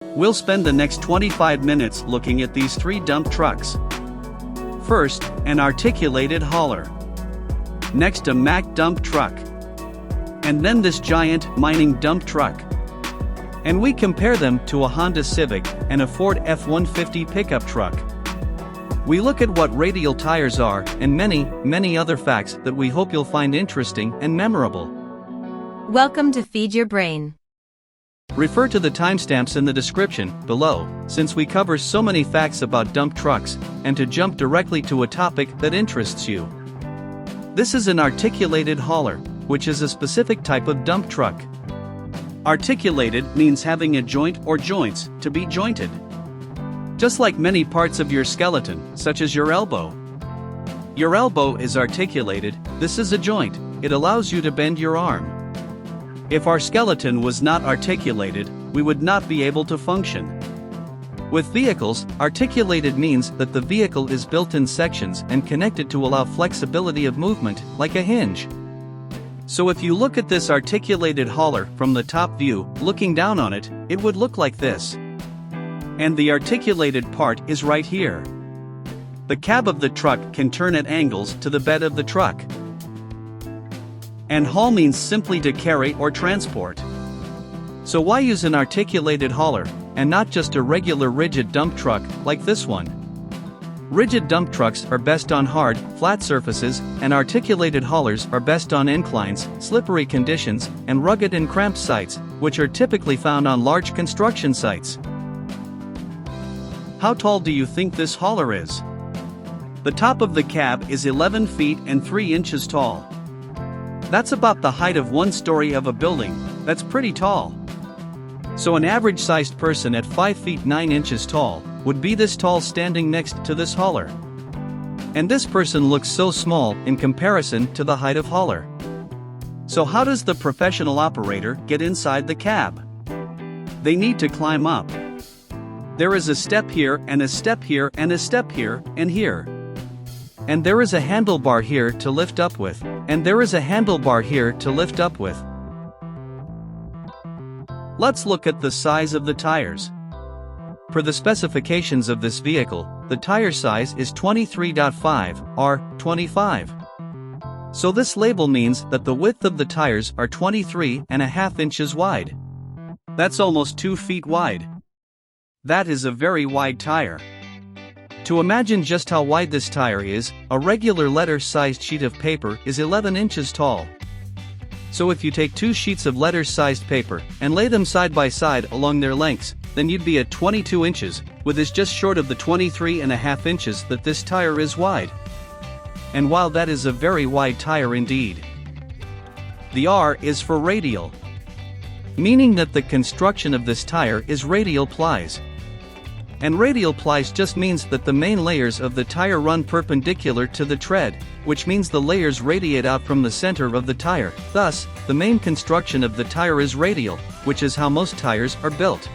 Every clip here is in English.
We'll spend the next 25 minutes looking at these three dump trucks. First, an articulated hauler. Next, a Mack dump truck. And then this giant, mining dump truck. And we compare them to a Honda Civic and a Ford F150 pickup truck. We look at what radial tires are and many other facts that we hope you'll find interesting and memorable. Welcome to Feed Your Brain. Refer to the timestamps in the description below, since we cover so many facts about dump trucks, and to jump directly to a topic that interests you. This is an articulated hauler, which is a specific type of dump truck. Articulated means having a joint or joints to be jointed. Just like many parts of your skeleton, such as your elbow. Your elbow is articulated, this is a joint, it allows you to bend your arm. If our skeleton was not articulated, we would not be able to function. With vehicles, articulated means that the vehicle is built in sections and connected to allow flexibility of movement, like a hinge. So if you look at this articulated hauler from the top view, looking down on it, it would look like this. And the articulated part is right here. The cab of the truck can turn at angles to the bed of the truck. And haul means simply to carry or transport. So why use an articulated hauler, and not just a regular rigid dump truck, like this one? Rigid dump trucks are best on hard, flat surfaces, and articulated haulers are best on inclines, slippery conditions, and rugged and cramped sites, which are typically found on large construction sites. How tall do you think this hauler is? The top of the cab is 11 feet and 3 inches tall. That's about the height of one story of a building. That's pretty tall. So an average-sized person at 5 feet 9 inches tall would be this tall standing next to this hauler. And this person looks so small in comparison to the height of hauler. So how does the professional operator get inside the cab? They need to climb up. There is a step here and a step here and a step here and here. And there is a handlebar here to lift up with, and there is a handlebar here to lift up with. Let's look at the size of the tires. Per the specifications of this vehicle, the tire size is 23.5 R25. So this label means that the width of the tires are 23.5 inches wide. That's almost 2 feet wide. That is a very wide tire. To imagine just how wide this tire is, a regular letter-sized sheet of paper is 11 inches tall. So if you take 2 sheets of letter-sized paper and lay them side by side along their lengths, then you'd be at 22 inches, which is just short of the 23.5 inches that this tire is wide. And while that is a very wide tire indeed. The R is for radial, meaning that the construction of this tire is radial plies. And radial plies just means that the main layers of the tire run perpendicular to the tread, which means the layers radiate out from the center of the tire. Thus, the main construction of the tire is radial, which is how most tires are built.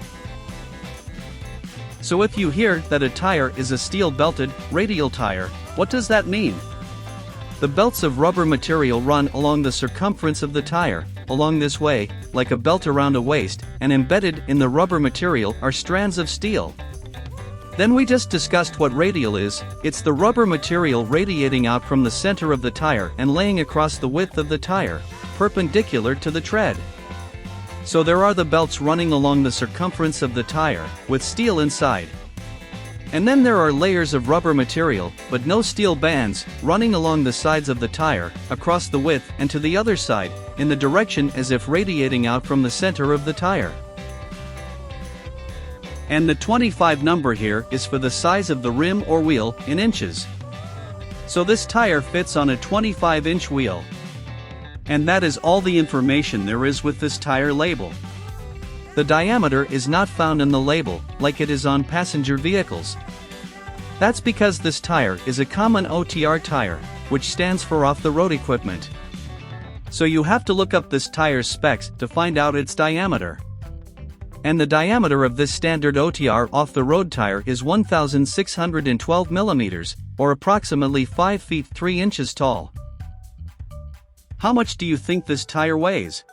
So if you hear that a tire is a steel-belted, radial tire, what does that mean? The belts of rubber material run along the circumference of the tire, along this way, like a belt around a waist, and embedded in the rubber material are strands of steel. Then we just discussed what radial is. It's the rubber material radiating out from the center of the tire and laying across the width of the tire, perpendicular to the tread. So there are the belts running along the circumference of the tire, with steel inside. And then there are layers of rubber material, but no steel bands, running along the sides of the tire, across the width and to the other side, in the direction as if radiating out from the center of the tire. And the 25 number here is for the size of the rim or wheel, in inches. So this tire fits on a 25-inch wheel. And that is all the information there is with this tire label. The diameter is not found in the label, like it is on passenger vehicles. That's because this tire is a common OTR tire, which stands for off-the-road equipment. So you have to look up this tire's specs to find out its diameter. And the diameter of this standard OTR off-the-road tire is 1,612 millimeters, or approximately 5 feet 3 inches tall. How much do you think this tire weighs?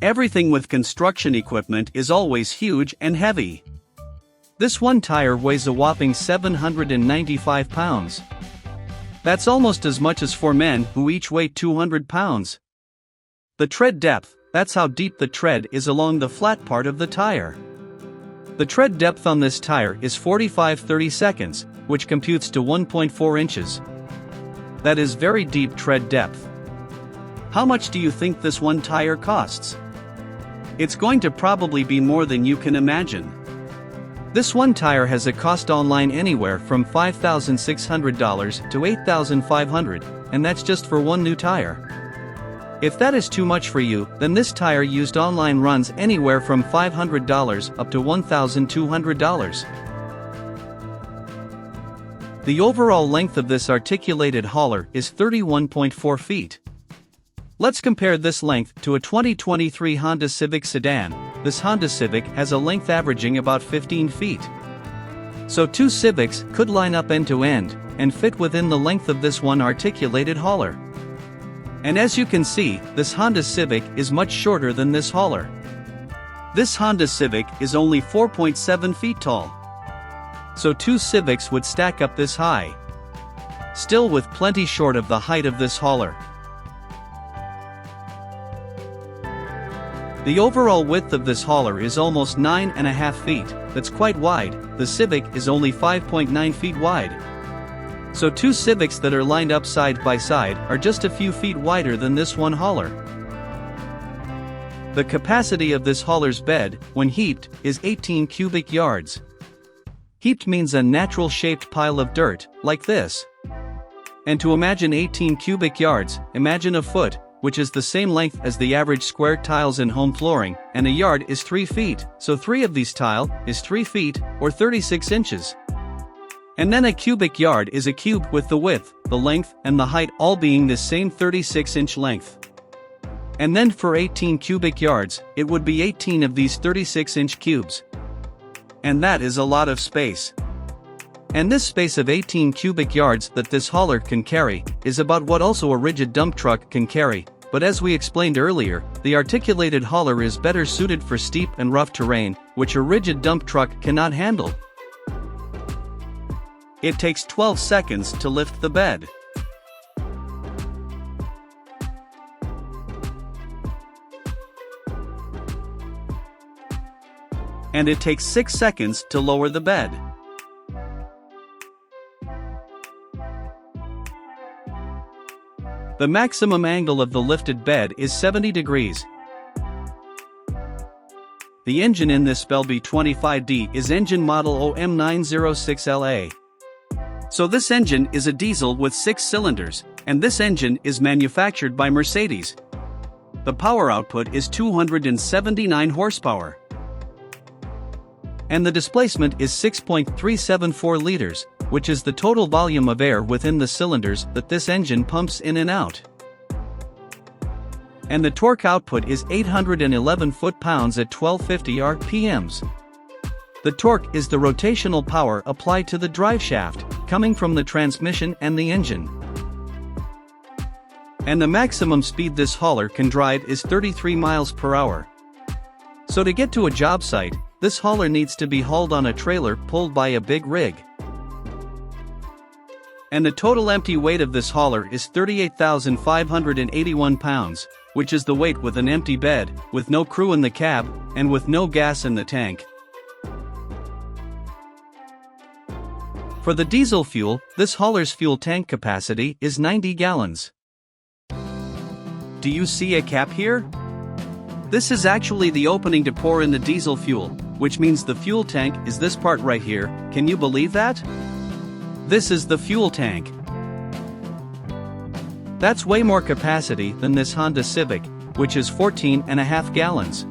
Everything with construction equipment is always huge and heavy. This one tire weighs a whopping 795 pounds. That's almost as much as 4 men who each weigh 200 pounds. The tread depth, that's how deep the tread is along the flat part of the tire. The tread depth on this tire is 45/30 seconds, which computes to 1.4 inches. That is very deep tread depth. How much do you think this one tire costs? It's going to probably be more than you can imagine. This one tire has a cost online anywhere from $5,600 to $8,500, and that's just for one new tire. If that is too much for you, then this tire used online runs anywhere from $500 up to $1,200. The overall length of this articulated hauler is 31.4 feet. Let's compare this length to a 2023 Honda Civic sedan. This Honda Civic has a length averaging about 15 feet. So two Civics could line up end to end and fit within the length of this one articulated hauler. And as you can see, this Honda Civic is much shorter than this hauler. This Honda Civic is only 4.7 feet tall. So two Civics would stack up this high. Still with plenty short of the height of this hauler. The overall width of this hauler is almost 9.5 feet, that's quite wide. The Civic is only 5.9 feet wide. So two Civics that are lined up side by side are just a few feet wider than this one hauler. The capacity of this hauler's bed, when heaped, is 18 cubic yards. Heaped means a natural shaped pile of dirt, like this. And to imagine 18 cubic yards, imagine a foot, which is the same length as the average square tiles in home flooring, and a yard is 3 feet, so 3 of these tile is 3 feet, or 36 inches. And then a cubic yard is a cube with the width, the length, and the height all being the same 36-inch length. And then for 18 cubic yards, it would be 18 of these 36-inch cubes. And that is a lot of space. And this space of 18 cubic yards that this hauler can carry is about what also a rigid dump truck can carry, but as we explained earlier, the articulated hauler is better suited for steep and rough terrain, which a rigid dump truck cannot handle. It takes 12 seconds to lift the bed. And it takes 6 seconds to lower the bed. The maximum angle of the lifted bed is 70 degrees. The engine in this Spelby 25D is engine model OM906LA. So this engine is a diesel with 6 cylinders, and this engine is manufactured by Mercedes. The power output is 279 horsepower. And the displacement is 6.374 liters, which is the total volume of air within the cylinders that this engine pumps in and out. And the torque output is 811 foot-pounds at 1250 RPMs. The torque is the rotational power applied to the drive shaft, coming from the transmission and the engine. And the maximum speed this hauler can drive is 33 miles per hour. So to get to a job site, this hauler needs to be hauled on a trailer pulled by a big rig. And the total empty weight of this hauler is 38,581 pounds, which is the weight with an empty bed, with no crew in the cab, and with no gas in the tank. For the diesel fuel, this hauler's fuel tank capacity is 90 gallons. Do you see a cap here? This is actually the opening to pour in the diesel fuel, which means the fuel tank is this part right here. Can you believe that? This is the fuel tank. That's way more capacity than this Honda Civic, which is 14.5 gallons.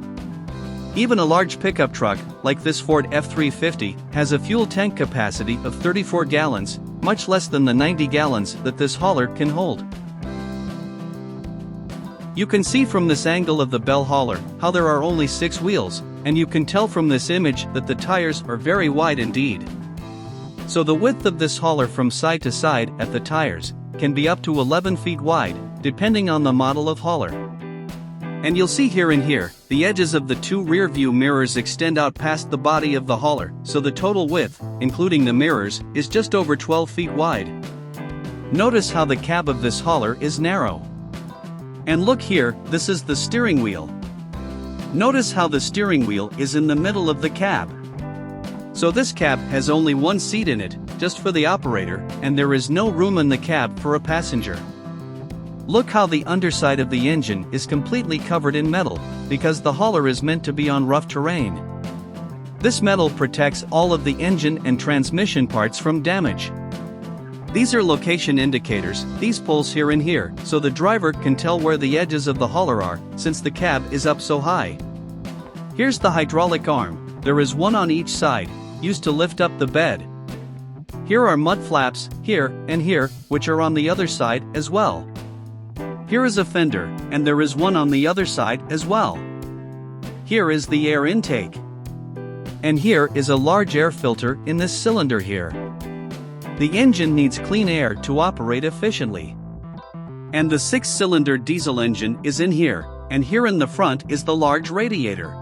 Even a large pickup truck, like this Ford F150, has a fuel tank capacity of 34 gallons, much less than the 90 gallons that this hauler can hold. You can see from this angle of the bell hauler how there are only 6 wheels, and you can tell from this image that the tires are very wide indeed. So the width of this hauler from side to side at the tires can be up to 11 feet wide, depending on the model of hauler. And you'll see here and here, the edges of the two rear view mirrors extend out past the body of the hauler, so the total width, including the mirrors, is just over 12 feet wide. Notice how the cab of this hauler is narrow. And look here, this is the steering wheel. Notice how the steering wheel is in the middle of the cab. So this cab has only one seat in it, just for the operator, and there is no room in the cab for a passenger. Look how the underside of the engine is completely covered in metal, because the hauler is meant to be on rough terrain. This metal protects all of the engine and transmission parts from damage. These are location indicators, these poles here and here, so the driver can tell where the edges of the hauler are, since the cab is up so high. Here's the hydraulic arm, there is one on each side, used to lift up the bed. Here are mud flaps, here, and here, which are on the other side as well. Here is a fender, and there is one on the other side as well. Here is the air intake. And here is a large air filter in this cylinder here. The engine needs clean air to operate efficiently. And the 6-cylinder diesel engine is in here, and here in the front is the large radiator.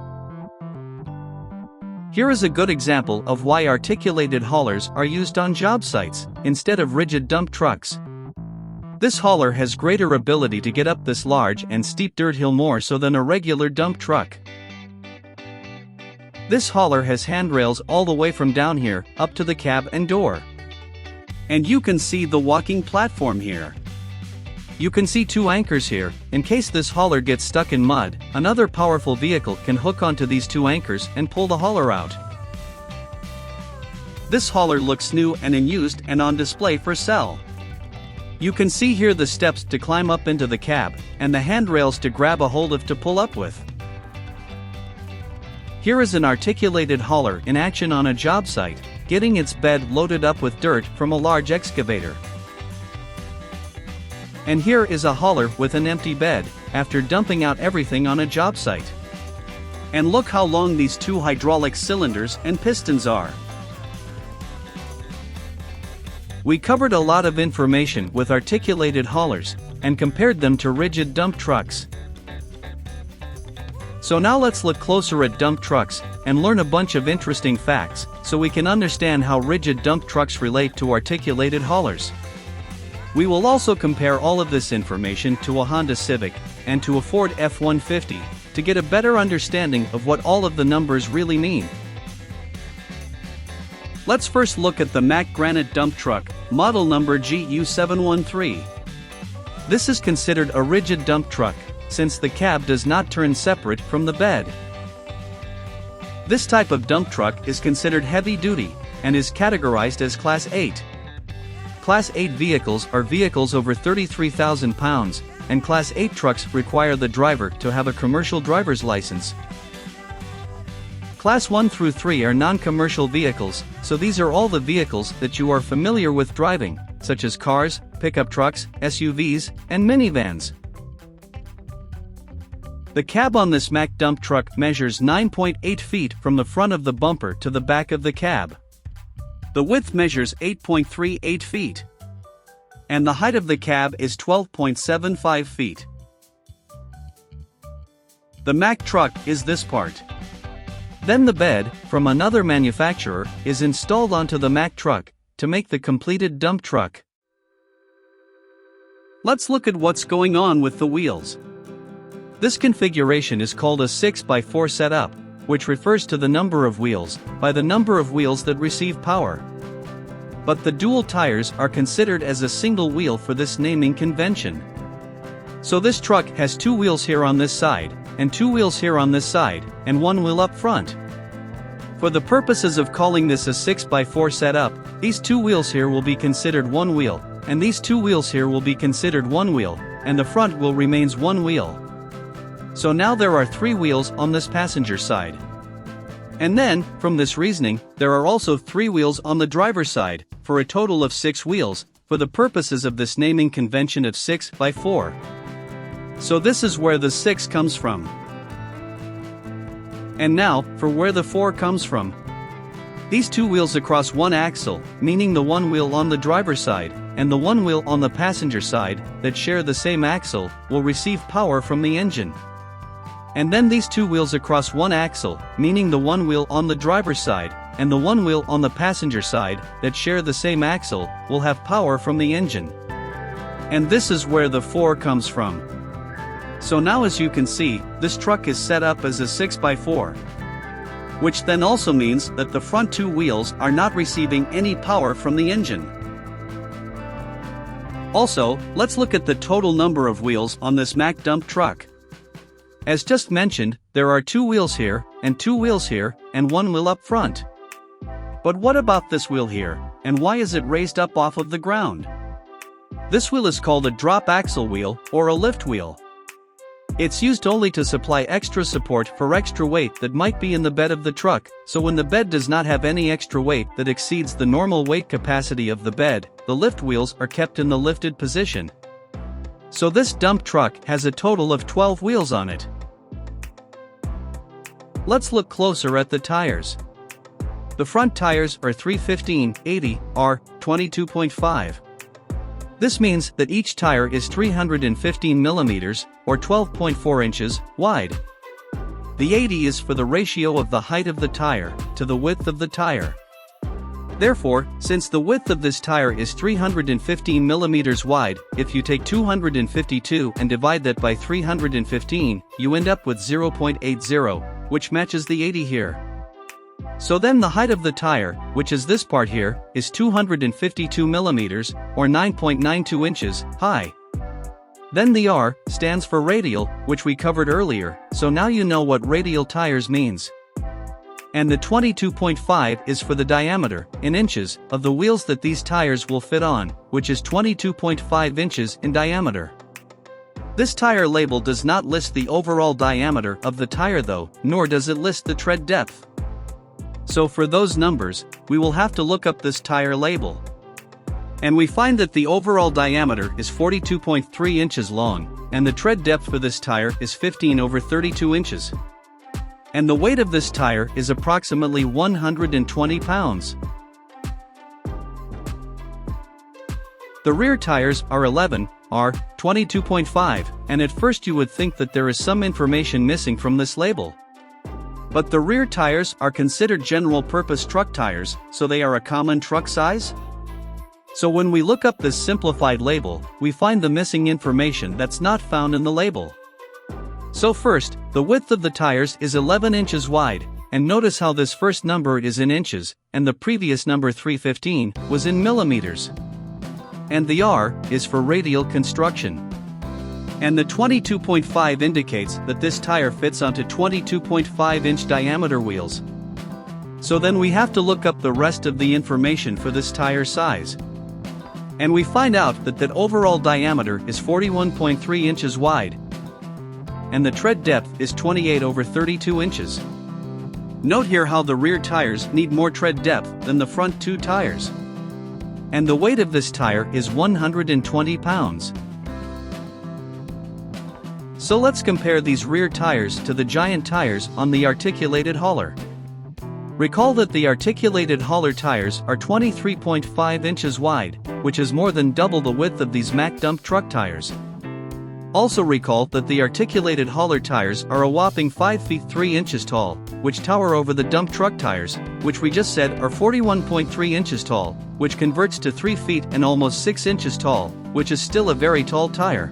Here is a good example of why articulated haulers are used on job sites, instead of rigid dump trucks. This hauler has greater ability to get up this large and steep dirt hill more so than a regular dump truck. This hauler has handrails all the way from down here, up to the cab and door. And you can see the walking platform here. You can see two anchors here, in case this hauler gets stuck in mud, another powerful vehicle can hook onto these two anchors and pull the hauler out. This hauler looks new and in used and on display for sale. You can see here the steps to climb up into the cab, and the handrails to grab a hold of to pull up with. Here is an articulated hauler in action on a job site, getting its bed loaded up with dirt from a large excavator. And here is a hauler with an empty bed, after dumping out everything on a job site. And look how long these two hydraulic cylinders and pistons are. We covered a lot of information with articulated haulers, and compared them to rigid dump trucks. So now let's look closer at dump trucks, and learn a bunch of interesting facts, so we can understand how rigid dump trucks relate to articulated haulers. We will also compare all of this information to a Honda Civic, and to a Ford F150, to get a better understanding of what all of the numbers really mean. Let's first look at the Mack Granite dump truck, model number GU713. This is considered a rigid dump truck, since the cab does not turn separate from the bed. This type of dump truck is considered heavy duty, and is categorized as Class 8. Class 8 vehicles are vehicles over 33,000 pounds, and Class 8 trucks require the driver to have a commercial driver's license. Class 1 through 3 are non-commercial vehicles, so these are all the vehicles that you are familiar with driving, such as cars, pickup trucks, SUVs, and minivans. The cab on this Mack dump truck measures 9.8 feet from the front of the bumper to the back of the cab. The width measures 8.38 feet. And the height of the cab is 12.75 feet. The Mack truck is this part. Then the bed, from another manufacturer, is installed onto the Mack truck, to make the completed dump truck. Let's look at what's going on with the wheels. This configuration is called a 6x4 setup, which refers to the number of wheels, by the number of wheels that receive power. But the dual tires are considered as a single wheel for this naming convention. So this truck has two wheels here on this side, and two wheels here on this side, and one wheel up front. For the purposes of calling this a 6x4 setup, these two wheels here will be considered one wheel, and these two wheels here will be considered one wheel, and the front wheel remains one wheel. So now there are three wheels on this passenger side. And then, from this reasoning, there are also three wheels on the driver's side, for a total of 6 wheels, for the purposes of this naming convention of 6x4. So this is where the 6 comes from. And now, for where the 4 comes from. These two wheels across one axle, meaning the one wheel on the driver's side, and the one wheel on the passenger side, that share the same axle, will receive power from the engine. And then these two wheels across one axle, meaning the one wheel on the driver's side, and the one wheel on the passenger side, that share the same axle, will have power from the engine. And this is where the 4 comes from. So now as you can see, this truck is set up as a 6x4. Which then also means that the front two wheels are not receiving any power from the engine. Also, let's look at the total number of wheels on this Mack dump truck. As just mentioned, there are 2 wheels here, and 2 wheels here, and 1 wheel up front. But what about this wheel here, and why is it raised up off of the ground? This wheel is called a drop axle wheel, or a lift wheel. It's used only to supply extra support for extra weight that might be in the bed of the truck, so when the bed does not have any extra weight that exceeds the normal weight capacity of the bed, the lift wheels are kept in the lifted position. So this dump truck has a total of 12 wheels on it. Let's look closer at the tires. The front tires are 315/80 R 22.5. This means that each tire is 315 millimeters, or 12.4 inches, wide. The 80 is for the ratio of the height of the tire to the width of the tire. Therefore, since the width of this tire is 315 millimeters wide, if you take 252 and divide that by 315, you end up with 0.80, which matches the 80 here. So then the height of the tire, which is this part here, is 252 millimeters, or 9.92 inches, high. Then the R stands for radial, which we covered earlier, so now you know what radial tires means. And the 22.5 is for the diameter, in inches, of the wheels that these tires will fit on, which is 22.5 inches in diameter. This tire label does not list the overall diameter of the tire though, nor does it list the tread depth. So for those numbers, we will have to look up this tire label. And we find that the overall diameter is 42.3 inches long, and the tread depth for this tire is 15/32 inches. And the weight of this tire is approximately 120 pounds. The rear tires are 11 R 22.5, and at first you would think that there is some information missing from this label. But the rear tires are considered general-purpose truck tires, so they are a common truck size? So when we look up this simplified label, we find the missing information that's not found in the label. So first, the width of the tires is 11 inches wide, and notice how this first number is in inches, and the previous number 315 was in millimeters. And the R is for radial construction. And the 22.5 indicates that this tire fits onto 22.5-inch diameter wheels. So then we have to look up the rest of the information for this tire size. And we find out that overall diameter is 41.3 inches wide. And the tread depth is 28/32 inches. Note here how the rear tires need more tread depth than the front two tires. And the weight of this tire is 120 pounds. So let's compare these rear tires to the giant tires on the articulated hauler. Recall that the articulated hauler tires are 23.5 inches wide, which is more than double the width of these Mack dump truck tires. Also recall that the articulated hauler tires are a whopping 5 feet 3 inches tall, which tower over the dump truck tires, which we just said are 41.3 inches tall, which converts to 3 feet and almost 6 inches tall, which is still a very tall tire.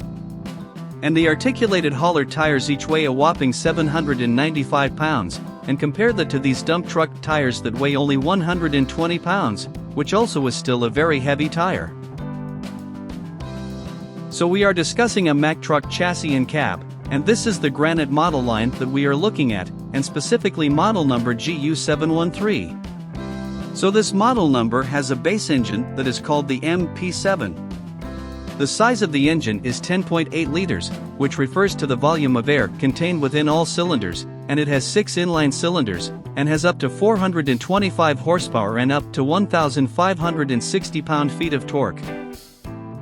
And the articulated hauler tires each weigh a whopping 795 pounds, and compare that to these dump truck tires that weigh only 120 pounds, which also is still a very heavy tire. So we are discussing a Mack Truck chassis and cab, and this is the Granite model line that we are looking at, and specifically model number GU713. So this model number has a base engine that is called the MP7. The size of the engine is 10.8 liters, which refers to the volume of air contained within all cylinders, and it has 6 inline cylinders, and has up to 425 horsepower and up to 1,560 pound-feet of torque.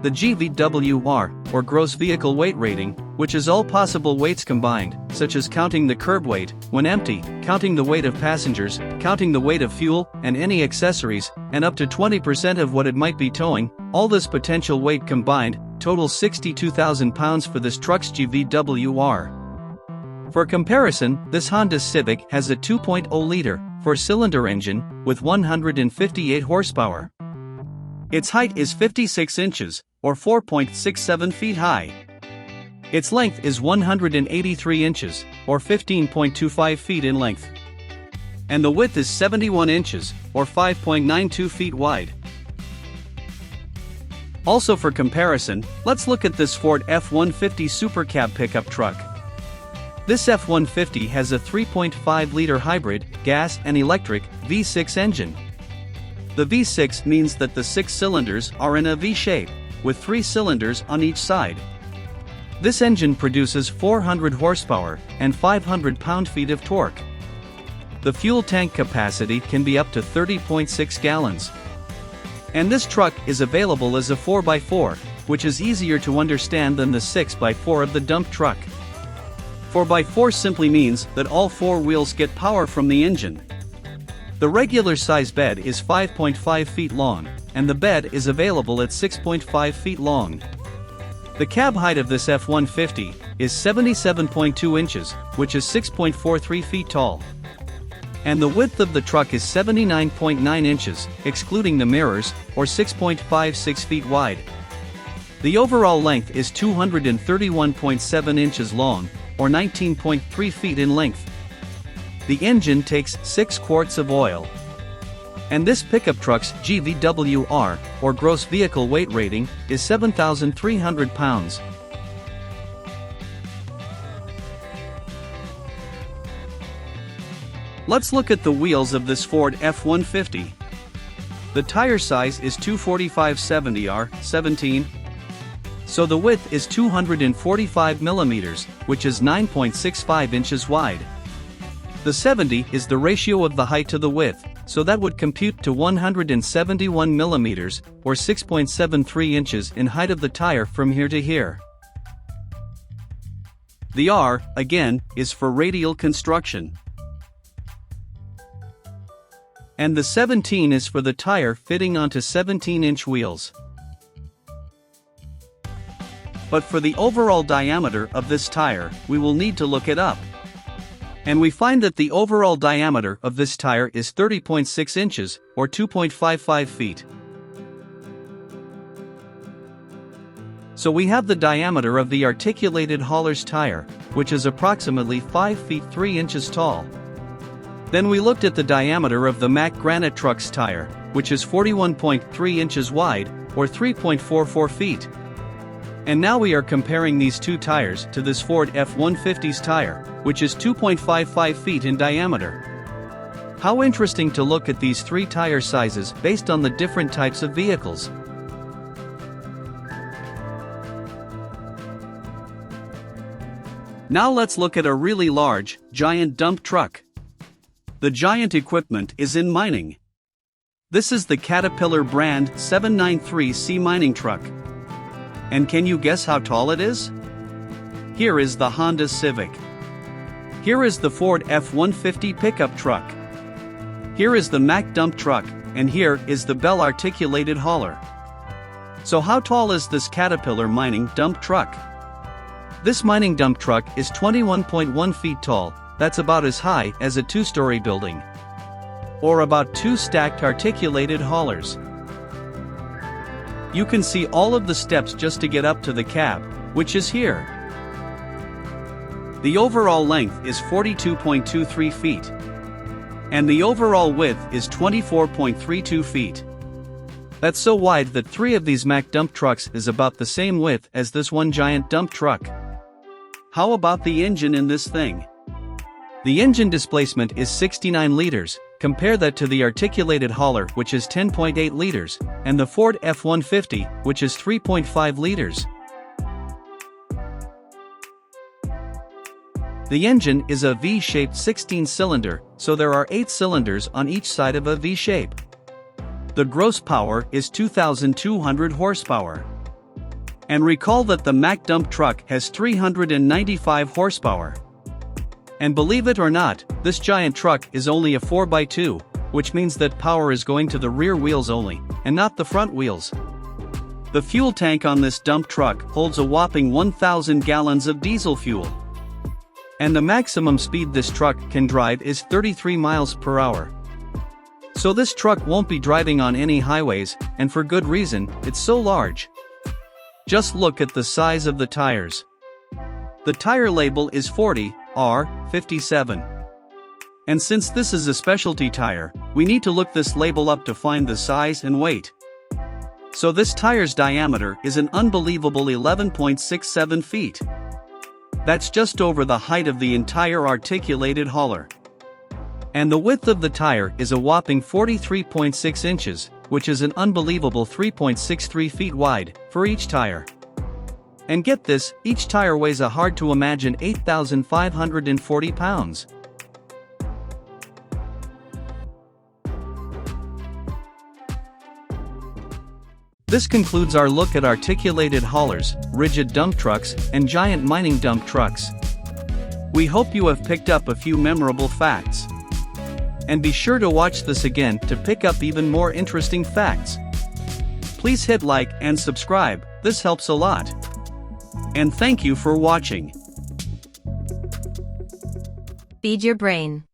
The GVWR, or gross vehicle weight rating, which is all possible weights combined, such as counting the curb weight, when empty, counting the weight of passengers, counting the weight of fuel, and any accessories, and up to 20% of what it might be towing, all this potential weight combined, totals 62,000 pounds for this truck's GVWR. For comparison, this Honda Civic has a 2.0-liter, four-cylinder engine, with 158 horsepower. Its height is 56 inches, or 4.67 feet high. Its length is 183 inches, or 15.25 feet in length. And the width is 71 inches, or 5.92 feet wide. Also for comparison, let's look at this Ford F150 Supercab pickup truck. This F150 has a 3.5-liter hybrid, gas and electric, V6 engine. The V6 means that the 6 cylinders are in a V shape, with 3 cylinders on each side. This engine produces 400 horsepower and 500 pound-feet of torque. The fuel tank capacity can be up to 30.6 gallons. And this truck is available as a 4x4, which is easier to understand than the 6x4 of the dump truck. 4x4 simply means that all 4 wheels get power from the engine. The regular size bed is 5.5 feet long, and the bed is available at 6.5 feet long. The cab height of this F150 is 77.2 inches, which is 6.43 feet tall. And the width of the truck is 79.9 inches, excluding the mirrors, or 6.56 feet wide. The overall length is 231.7 inches long, or 19.3 feet in length. The engine takes 6 quarts of oil. And this pickup truck's GVWR, or gross vehicle weight rating, is 7,300 pounds. Let's look at the wheels of this Ford F150. The tire size is 245/70R17. So the width is 245 millimeters, which is 9.65 inches wide. The 70 is the ratio of the height to the width, so that would compute to 171 millimeters, or 6.73 inches in height of the tire from here to here. The R, again, is for radial construction. And the 17 is for the tire fitting onto 17-inch wheels. But for the overall diameter of this tire, we will need to look it up. And we find that the overall diameter of this tire is 30.6 inches, or 2.55 feet. So we have the diameter of the articulated hauler's tire, which is approximately 5 feet 3 inches tall. Then we looked at the diameter of the Mack Granite truck's tire, which is 41.3 inches wide, or 3.44 feet. And now we are comparing these two tires to this Ford F150's tire, which is 2.55 feet in diameter. How interesting to look at these 3 tire sizes based on the different types of vehicles. Now let's look at a really large, giant dump truck. The giant equipment is in mining. This is the Caterpillar brand 793C mining truck. And can you guess how tall it is? Here is the Honda Civic. Here is the Ford F150 pickup truck. Here is the Mack dump truck, and here is the Bell articulated hauler. So how tall is this Caterpillar mining dump truck? This mining dump truck is 21.1 feet tall. That's about as high as a 2-story building. Or about 2 stacked articulated haulers. You can see all of the steps just to get up to the cab, which is here. The overall length is 42.23 feet. And the overall width is 24.32 feet. That's so wide that 3 of these Mack dump trucks is about the same width as this one giant dump truck. How about the engine in this thing? The engine displacement is 69 liters, compare that to the articulated hauler which is 10.8 liters, and the Ford F150, which is 3.5 liters. The engine is a V-shaped 16-cylinder, so there are 8 cylinders on each side of a V shape. The gross power is 2,200 horsepower. And recall that the Mack dump truck has 395 horsepower. And believe it or not, this giant truck is only a 4x2, which means that power is going to the rear wheels only, and not the front wheels. The fuel tank on this dump truck holds a whopping 1,000 gallons of diesel fuel. And the maximum speed this truck can drive is 33 miles per hour. So this truck won't be driving on any highways, and for good reason, it's so large. Just look at the size of the tires. The tire label is 40R57. And since this is a specialty tire, we need to look this label up to find the size and weight. So this tire's diameter is an unbelievable 11.67 feet. That's just over the height of the entire articulated hauler. And the width of the tire is a whopping 43.6 inches, which is an unbelievable 3.63 feet wide for each tire. And get this, each tire weighs a hard to imagine 8,540 pounds. This concludes our look at articulated haulers, rigid dump trucks, and giant mining dump trucks. We hope you have picked up a few memorable facts. And be sure to watch this again to pick up even more interesting facts. Please hit like and subscribe, this helps a lot. And thank you for watching. Feed your brain.